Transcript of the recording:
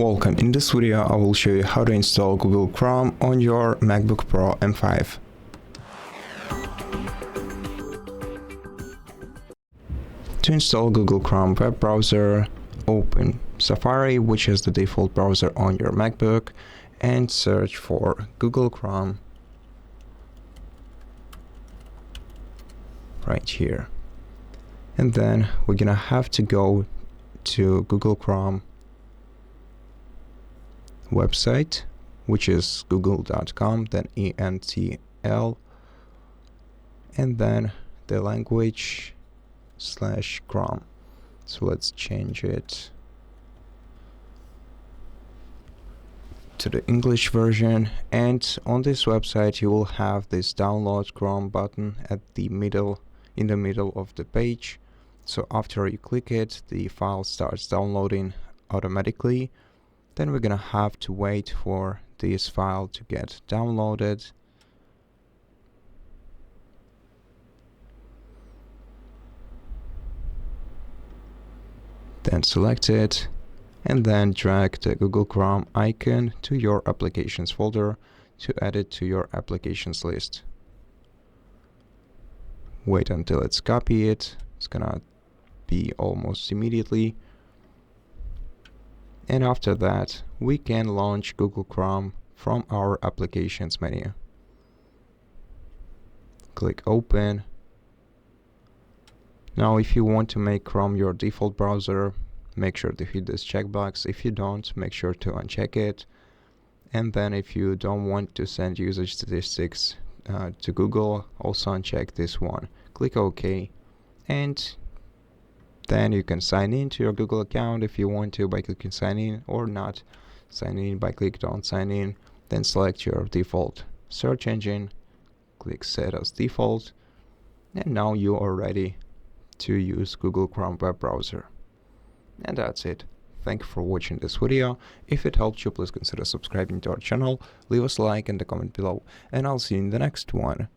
Welcome, in this video I will show you how to install Google Chrome on your MacBook Pro M5. To install Google Chrome web browser, open Safari, which is the default browser on your MacBook, and search for Google Chrome right here. And then we're gonna have to go to Google Chrome website, which is google.com, then ENTL, and then the language /Chrome. So let's change it to the English version. And on this website you will have this download Chrome button in the middle of the page. So after you click it, the file starts downloading automatically. Then we're gonna have to wait for this file to get downloaded. Then select it and then drag the Google Chrome icon to your applications folder to add it to your applications list. Wait until it's copied. It's gonna be almost immediately. And after that, we can launch Google Chrome from our applications menu. Click open. Now, if you want to make Chrome your default browser, make sure to hit this checkbox. If you don't, make sure to uncheck it. And then if you don't want to send usage statistics to Google, also uncheck this one. Click OK. And then you can sign in to your Google account if you want to by clicking sign in, or not sign in by click don't sign in. Then select your default search engine, click set as default, and now you are ready to use Google Chrome web browser. And that's it. Thank you for watching this video. If it helped you, please consider subscribing to our channel, leave us a like and a comment below, and I'll see you in the next one.